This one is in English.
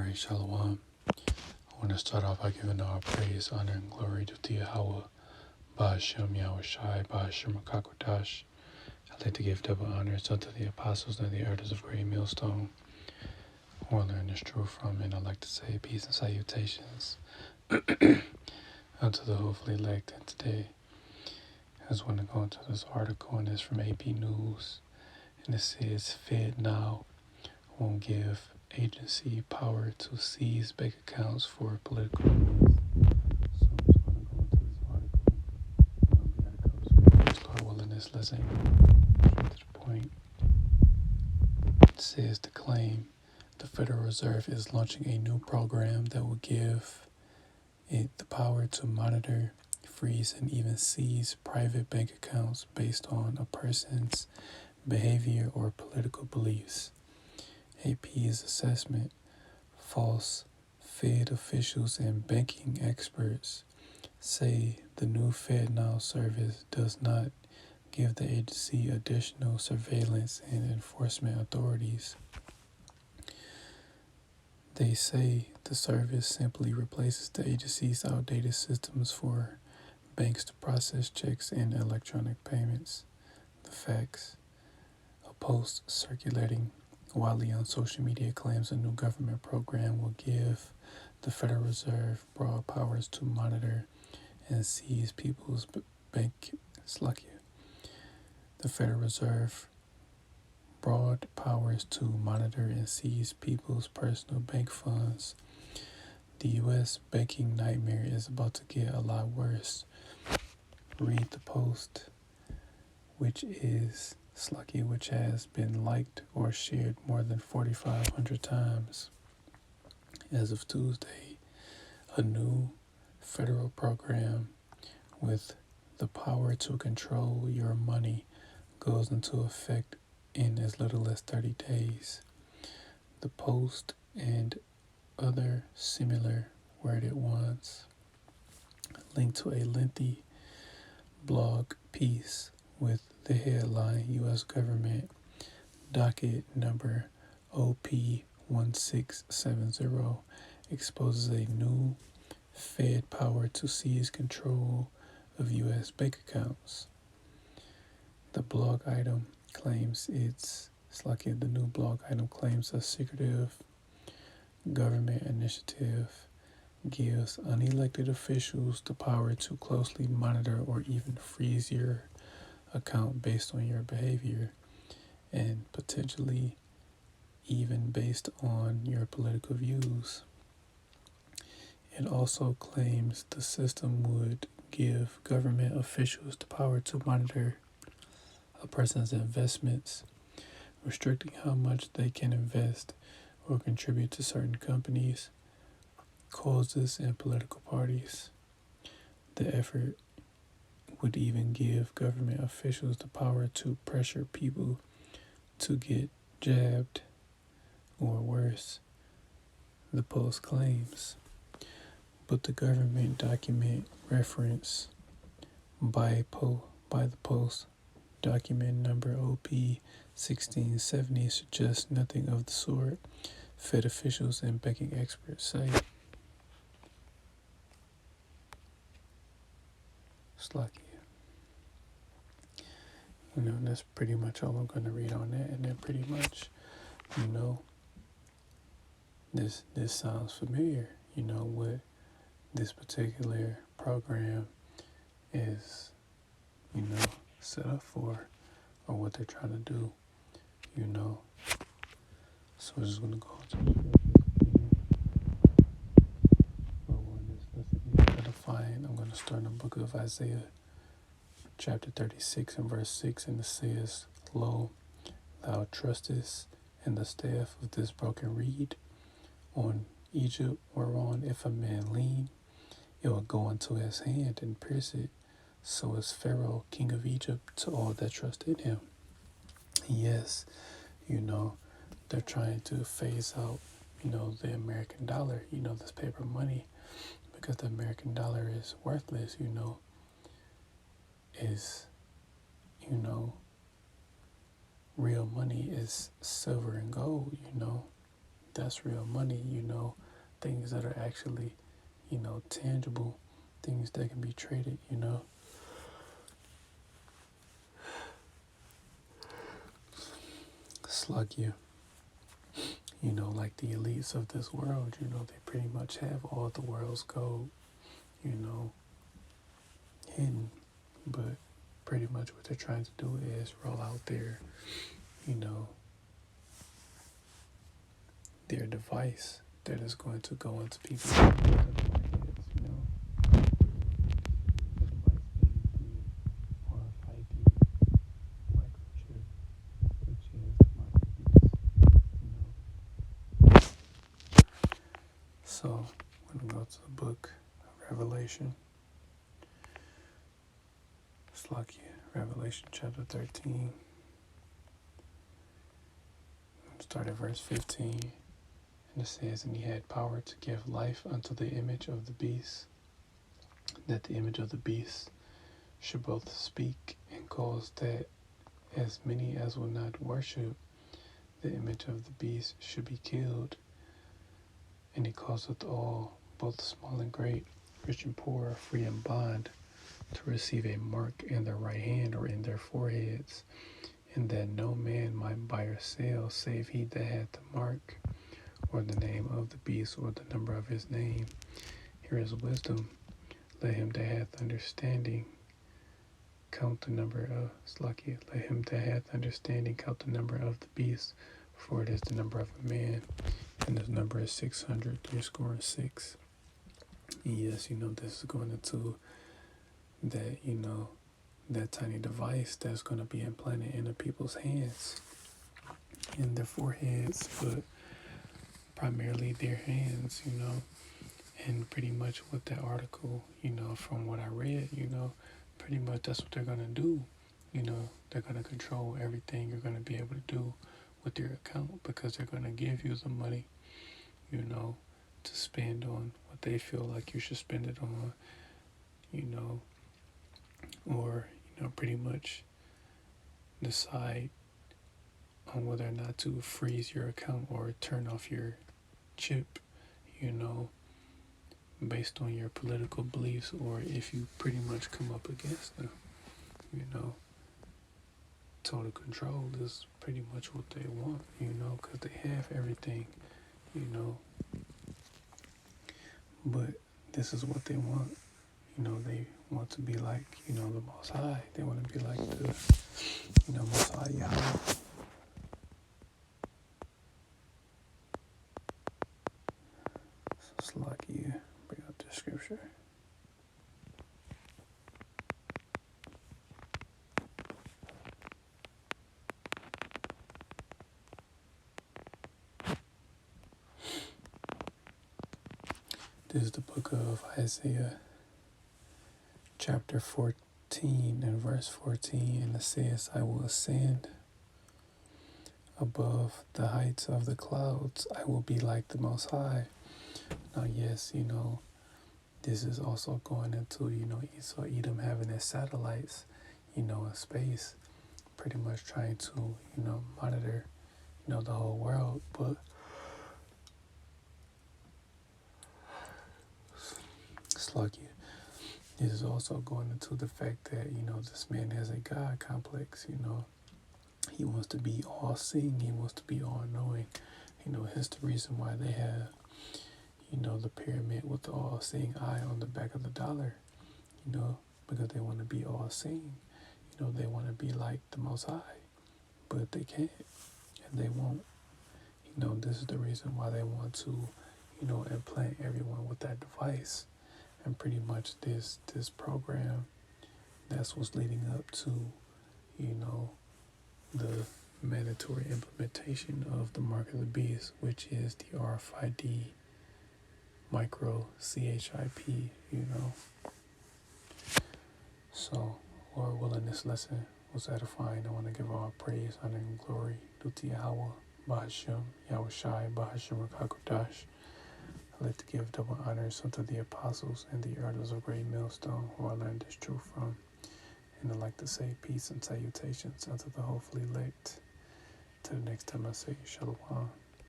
Alright, Shalom. I want to start off by giving all praise, honor, and glory to Yahweh, Ba'ashem Yahweh Shai, Ba'ashem Akakodash. I'd like to give double honors unto the apostles and the elders of Great Millstone, who are learning this truth from, and I'd like to say peace and salutations unto the hopefully elect. And today, I just want to go into this article, and it's from AP News, and it says, Fed now won't give agency power to seize bank accounts for political reasons. So I'm just going to go into this article. We got a couple scriptures. Lord willing, this lesson straight to the point. It says to claim the Federal Reserve is launching a new program that will give it the power to monitor, freeze, and even seize private bank accounts based on a person's behavior or political beliefs. AP's assessment, false Fed officials and banking experts say the new FedNow service does not give the agency additional surveillance and enforcement authorities. They say the service simply replaces the agency's outdated systems for banks to process checks and electronic payments. The facts. A post circulating widely on social media claims a new government program will give the Federal Reserve broad powers to monitor and seize people's bank. The Federal Reserve broad powers to monitor and seize people's personal bank funds. The U.S. banking nightmare is about to get a lot worse. Read the post, which has been liked or shared more than 4,500 times. As of Tuesday, a new federal program with the power to control your money goes into effect in as little as 30 days. The post and other similar worded ones link to a lengthy blog piece with the headline U.S. Government Docket Number OP1670 exposes a new Fed power to seize control of U.S. bank accounts. The blog item claims the new blog item claims a secretive government initiative gives unelected officials the power to closely monitor or even freeze your account based on your behavior and potentially even based on your political views. It also claims the system would give government officials the power to monitor a person's investments, restricting how much they can invest or contribute to certain companies, causes, and political parties. The effort would even give government officials the power to pressure people to get jabbed, or worse, the post claims. But the government document reference by the post, document number OP1670, suggests nothing of the sort, Fed officials and banking experts say. That's pretty much all I'm going to read on that. And then pretty much, this sounds familiar, what this particular program is, set up for, or what they're trying to do, So we're just going to go into the one is nothing edifying. I'm going to start in the book of Isaiah, chapter 36 and verse 6, and it says, Lo, thou trustest in the staff of this broken reed, on Egypt, whereon if a man lean, it will go into his hand and pierce it. So is Pharaoh, king of Egypt, to all that trust in him. Yes, they're trying to phase out, the American dollar, this paper money, because the American dollar is worthless, real money is silver and gold, that's real money, things that are actually, tangible, things that can be traded. Slug you. Like the elites of this world, they pretty much have all the world's gold, you know, hidden. But pretty much what they're trying to do is roll out you know, their device that is going to go into people's heads, The device being the RFID microchip, which is the mark of the beast. So when we go to the book of Revelation, it's like Revelation chapter 13. Start at verse 15. And it says, "And he had power to give life unto the image of the beast, that the image of the beast should both speak and cause that as many as will not worship the image of the beast should be killed. And he causeth all, both small and great, rich and poor, free and bond, to receive a mark in their right hand or in their foreheads, and that no man might buy or sell save he that had the mark, or the name of the beast, or the number of his name. Here is wisdom. Let him that hath understanding count the number of Slakia. Let him that hath understanding count the number of the beast, for it is the number of a man, and his number is 600, 6. And yes, this is going into that, that tiny device that's going to be implanted into people's hands, in their foreheads, but primarily their hands, and pretty much with that article, from what I read, pretty much that's what they're going to do. They're going to control everything you're going to be able to do with your account, because they're going to give you the money, to spend on what they feel like you should spend it on, or, pretty much decide on whether or not to freeze your account or turn off your chip, based on your political beliefs, or if you pretty much come up against them, Total control is pretty much what they want, because they have everything, but this is what they want. They want to be like, the Most High. They want to be like the, Most High Yahweh. So it's like you bring up the scripture. This is the book of Isaiah, chapter 14 and verse 14, and it says, "I will ascend above the heights of the clouds. I will be like the Most High." Now, yes, this is also going into, Esau, Edom having their satellites, in space, pretty much trying to, monitor, the whole world. But it's lucky. This is also going into the fact that, this man has a God complex, He wants to be all-seeing. He wants to be all-knowing. Hence the reason why they have, the pyramid with the all-seeing eye on the back of the dollar, because they want to be all-seeing. They want to be like the Most High, but they can't, and they won't. This is the reason why they want to, implant everyone with that device. And pretty much this program, that's what's leading up to, the mandatory implementation of the mark of the beast, which is the RFID micro CHIP, So, Lord willing, this lesson was edifying. I want to give all praise, honor, and glory due to Yahweh, Bahashem, Yahweh Shai, Bahashem Rakakodash. I like to give double honors unto the apostles and the elders of Great Millstone, who I learned this truth from. And I'd like to say peace and salutations unto the hopefully elect. Till the next time I say Shalom.